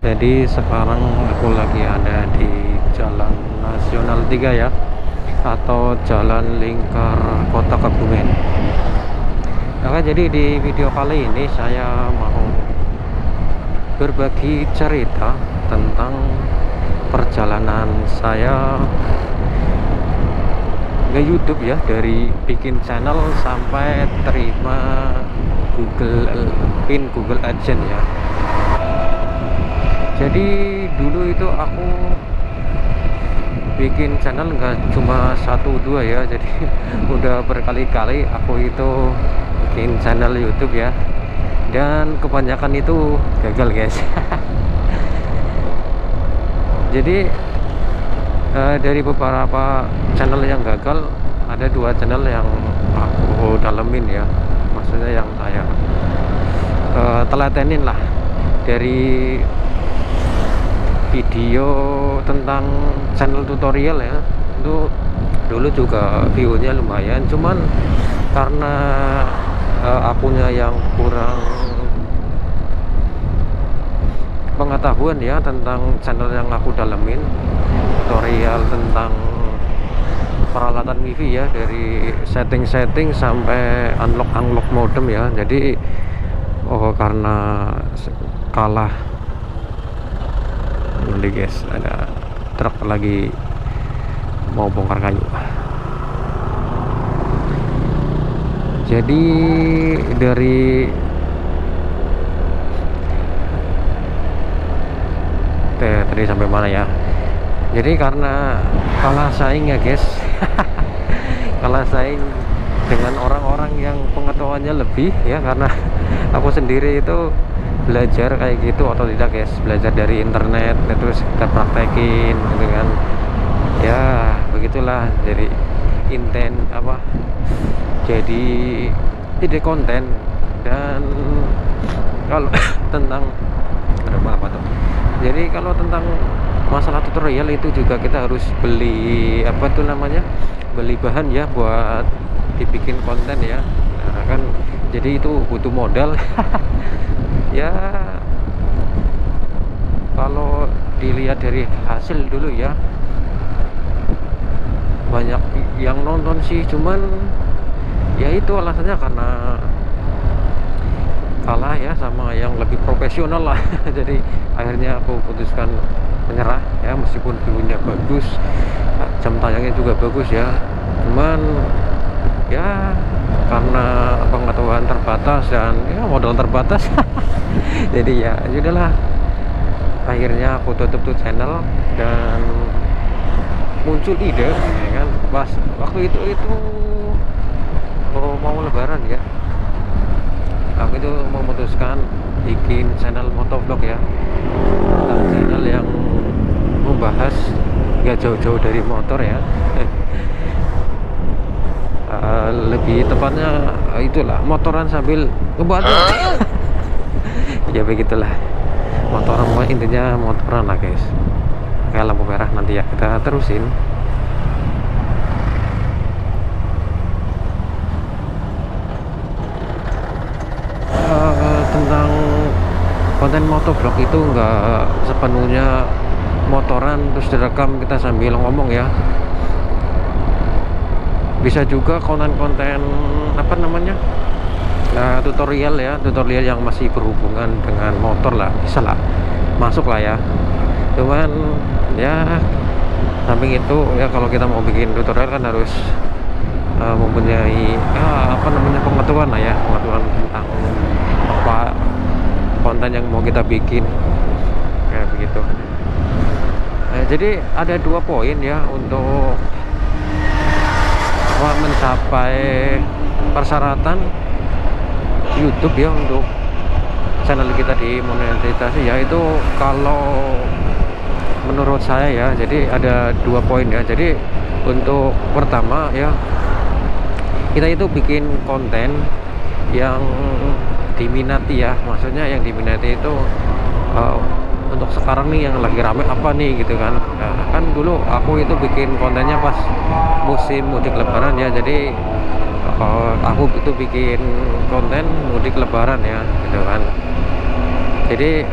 Jadi sekarang aku lagi ada di Jalan Nasional 3 ya, atau Jalan Lingkar Kota Kebumen. Oke, jadi di video kali ini saya mau berbagi cerita tentang perjalanan saya ke YouTube ya, dari bikin channel sampai terima Google AdSense ya. Jadi dulu itu aku bikin channel nggak cuma 1 2 ya, jadi udah berkali-kali aku itu bikin channel YouTube ya, dan kebanyakan itu gagal guys. Jadi dari beberapa channel yang gagal, ada 2 channel yang aku dalemin ya, maksudnya yang saya telatenin lah. Dari video tentang channel tutorial ya, itu dulu juga view-nya lumayan, cuman karena akunya yang kurang pengetahuan ya tentang channel yang aku dalemin, tutorial tentang peralatan wifi ya, dari setting-setting sampai unlock modem ya. Jadi karena kalah ini guys, ada truk lagi mau bongkar kayu. Jadi dari tadi sampai mana ya? Jadi karena kalah saing ya guys. Kalah saing dengan orang-orang yang pengetahuannya lebih ya, karena aku sendiri itu belajar kayak gitu atau tidak guys, belajar dari internet terus kita praktekin gitu kan ya, begitulah. Jadi jadi ide konten. Dan kalau tentang apa tuh, jadi kalau tentang masalah tutorial itu juga kita harus beli beli bahan ya buat dibikin konten ya. Nah, kan jadi itu butuh modal. Ya kalau dilihat dari hasil dulu ya, banyak yang nonton sih, cuman ya itu alasannya karena kalah ya sama yang lebih profesional lah. Jadi akhirnya aku putuskan menyerah ya, meskipun view-nya bagus, jam tayangnya juga bagus ya, cuman ya karena pengetahuan terbatas dan ya modal terbatas. Jadi ya sudahlah, akhirnya aku tutup tuh channel. Dan muncul ide ya kan, pas waktu itu mau lebaran ya, aku itu memutuskan bikin channel motovlog ya, channel yang membahas nggak jauh-jauh dari motor ya. Lebih tepatnya itulah, motoran sambil ngebantu. Ya begitulah, motoran, intinya motoran lah guys. Kayak lampu merah nanti ya, kita terusin. Tentang konten motovlog itu nggak sepenuhnya motoran terus direkam kita sambil ngomong ya, bisa juga konten-konten tutorial ya, tutorial yang masih berhubungan dengan motor lah, bisa lah, masuk lah ya. Cuman ya samping itu ya, kalau kita mau bikin tutorial kan harus mempunyai pengetahuan lah ya, pengetahuan tentang apa konten yang mau kita bikin kayak begitu. Jadi ada 2 poin ya untuk mencapai persyaratan YouTube ya untuk channel kita dimonetisasi, yaitu kalau menurut saya ya. Jadi ada 2 poin ya. Jadi untuk pertama ya, kita itu bikin konten yang diminati ya, maksudnya yang diminati itu untuk sekarang nih yang lagi rame apa nih gitu kan. Nah, kan dulu aku itu bikin kontennya pas musim mudik lebaran ya, jadi aku itu bikin konten mudik lebaran ya gitu kan. Jadi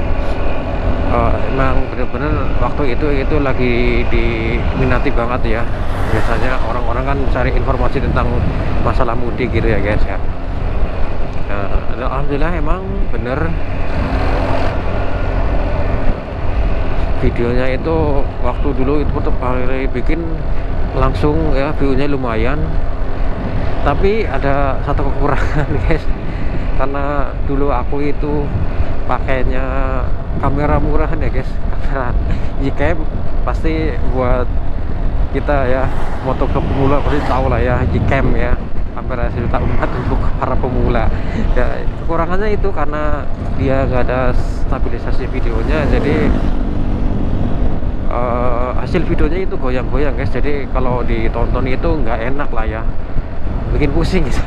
emang bener-bener waktu itu lagi diminati banget ya. Biasanya orang-orang kan cari informasi tentang masalah mudik gitu ya guys ya. Alhamdulillah emang bener videonya itu waktu dulu itu pertama kali bikin langsung ya, view-nya lumayan, tapi ada satu kekurangan guys, karena dulu aku itu pakainya kamera murahan ya guys, kamera Gcam. Pasti buat kita ya motovlog pemula pasti tahu lah ya, Gcam ya, kamera sejuta umat untuk para pemula ya. Kekurangannya itu karena dia nggak ada stabilisasi videonya, jadi hasil videonya itu goyang-goyang guys, jadi kalau ditonton itu nggak enak lah ya, bikin pusing gitu.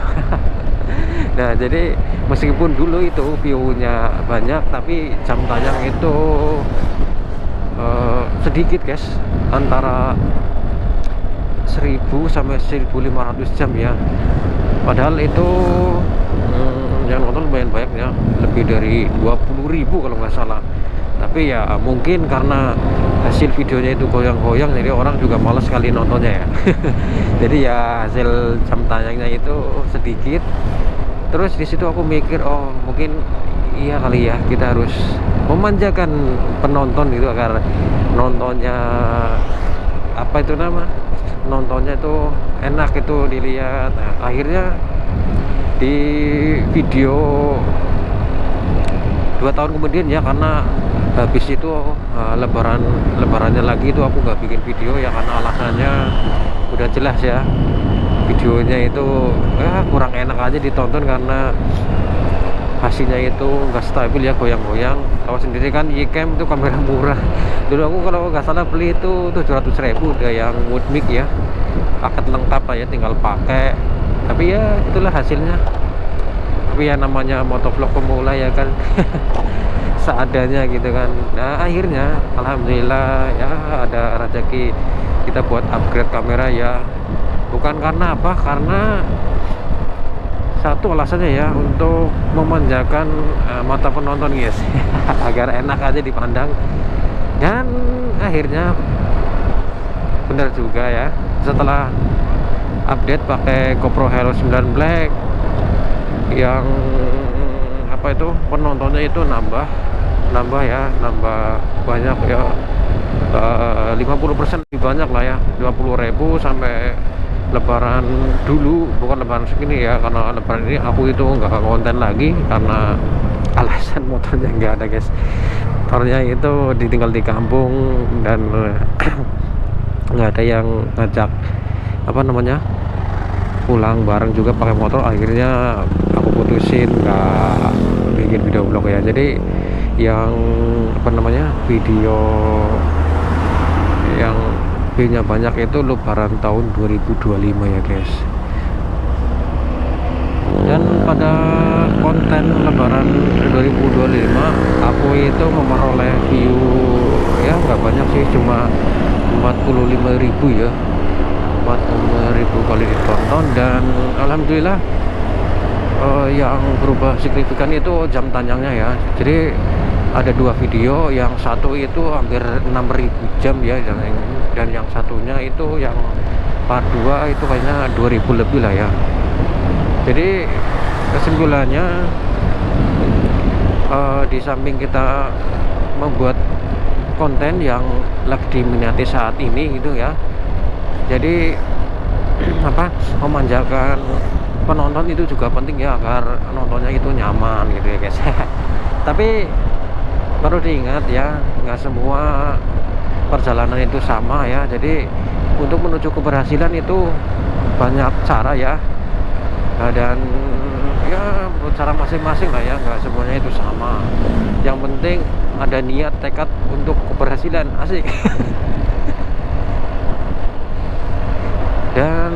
Nah jadi meskipun dulu itu view-nya banyak, tapi jam tayang itu sedikit guys, antara 1000 sampai 1500 jam ya. Padahal itu yang nonton lumayan banyak ya, lebih dari 20.000 kalau nggak salah. Tapi ya mungkin karena hasil videonya itu goyang-goyang, jadi orang juga malas sekali nontonnya ya. Jadi ya hasil jam tayangnya itu sedikit. Terus di situ aku mikir, oh mungkin iya kali ya, kita harus memanjakan penonton gitu agar nontonnya apa itu nama, nontonnya itu enak itu dilihat. Nah, akhirnya di video 2 tahun kemudian ya, karena habis itu lebarannya lagi itu aku nggak bikin video ya, karena alasannya udah jelas ya, videonya itu kurang enak aja ditonton karena hasilnya itu nggak stabil ya, goyang-goyang. Tahu sendiri kan, Gcam itu kamera murah. Dulu aku kalau nggak salah beli itu 700.000 udah yang wood mic ya, paket lengkap lah ya, tinggal pakai. Tapi ya itulah hasilnya. Tapi ya namanya motovlog pemula ya kan. Seadanya gitu kan. Nah akhirnya alhamdulillah ya ada rezeki kita buat upgrade kamera ya. Bukan karena apa, karena satu alasannya ya, untuk memanjakan mata penonton guys. Agar enak aja dipandang. Dan akhirnya benar juga ya, setelah update pakai GoPro Hero 9 Black, yang apa itu penontonnya itu nambah ya, nambah banyak ya, 50% lebih banyak lah ya, 50.000 sampai lebaran dulu. Bukan lebaran segini ya, karena lebaran ini aku itu nggak konten lagi karena alasan motornya nggak ada guys. Motornya itu ditinggal di kampung dan nggak ada yang ngajak apa namanya pulang bareng juga pakai motor. Akhirnya aku putusin nggak bikin video vlog ya. Jadi yang apa namanya video yang view-nya banyak itu lebaran tahun 2025 ya guys. Dan pada konten lebaran 2025 aku itu memperoleh view ya nggak banyak sih, cuma 45.000 ya, 45.000 kali ditonton. Dan alhamdulillah yang berubah signifikan itu jam tayangnya ya. Jadi ada 2 video, yang satu itu hampir 6.000 jam ya, dan yang satunya itu yang part 2 itu kayaknya 2.000 lebih lah ya. Jadi kesimpulannya di samping kita membuat konten yang lagi diminati saat ini gitu ya, jadi apa, memanjakan penonton itu juga penting ya, agar nontonnya itu nyaman gitu ya guys. Tapi perlu diingat ya, nggak semua perjalanan itu sama ya. Jadi untuk menuju keberhasilan itu banyak cara ya, dan ya cara masing-masing lah ya, nggak semuanya itu sama. Yang penting ada niat, tekad untuk keberhasilan, asik. Dan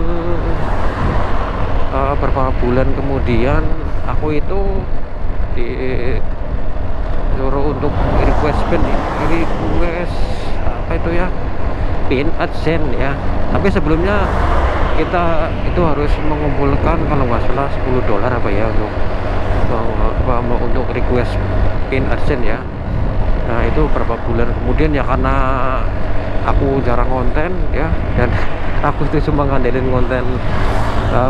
beberapa bulan kemudian aku itu disuruh untuk request apa itu ya, pin AdSense ya. Tapi sebelumnya kita itu harus mengumpulkan kalau nggak salah $10 apa ya, untuk request pin AdSense ya. Nah itu beberapa bulan kemudian ya, karena aku jarang konten ya, dan aku itu cuma ngandelin konten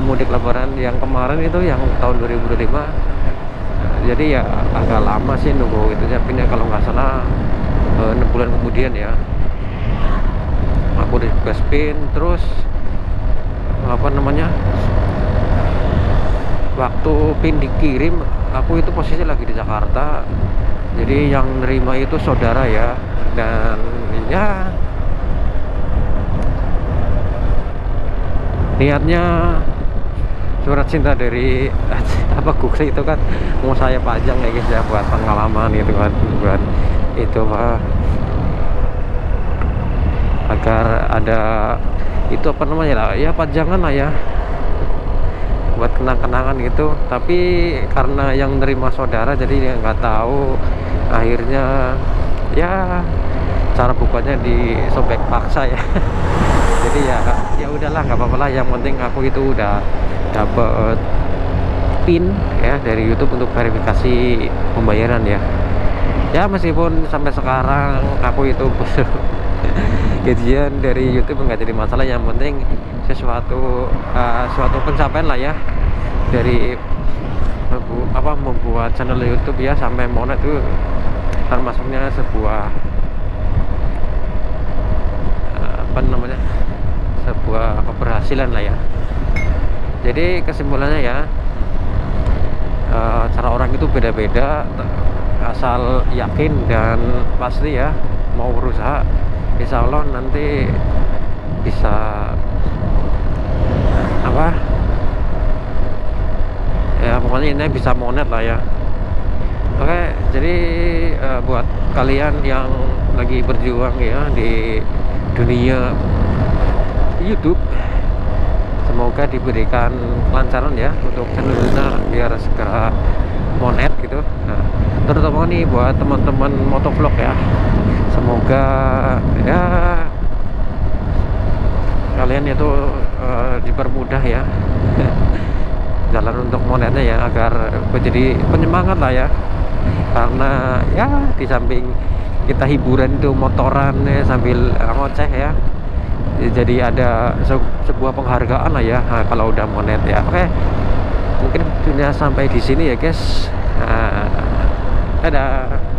mudik lebaran yang kemarin itu, yang tahun 2025. Jadi ya agak lama sih nunggu itu, tapi kalau nggak salah 6 bulan kemudian ya aku request pin. Terus apa namanya, waktu pin dikirim aku itu posisi lagi di Jakarta, jadi yang nerima itu saudara ya, dan ya niatnya surat cinta dari apa Google itu kan mau saya pajang ya guys ya, buat pengalaman gitu kan, buat itu Pak, agar ada itu apa namanya lah ya, pajangan lah ya, buat kenang-kenangan gitu. Tapi karena yang nerima saudara, jadi dia nggak tahu, akhirnya ya cara bukanya disobek paksa ya. Jadi ya udahlah, nggak apa-apa lah, yang penting aku itu udah dapet pin ya dari YouTube untuk verifikasi pembayaran ya. Ya meskipun sampai sekarang aku itu gajian dari YouTube nggak jadi masalah, yang penting suatu pencapaian lah ya, dari membuat channel YouTube ya sampai monet itu termasuknya sebuah apa namanya, sebuah keberhasilan lah ya. Jadi kesimpulannya ya, cara orang itu beda-beda, asal yakin dan pasti ya mau berusaha, insya Allah nanti bisa apa ya, pokoknya ini bisa monet lah ya. Oke, jadi buat kalian yang lagi berjuang ya di dunia YouTube, semoga diberikan kelancaran ya untuk channelnya biar segera monet gitu. Nah, terutama nih buat teman-teman motovlog ya, semoga ya kalian itu dipermudah ya jalan untuk monetnya ya, agar menjadi penyemangat lah ya. Karena ya di samping kita hiburan itu motoran ya, sambil ngoceh ya, jadi ada sebuah penghargaan lah ya, nah, kalau udah monet ya. Oke, mungkin videonya sampai di sini ya guys. Dadah.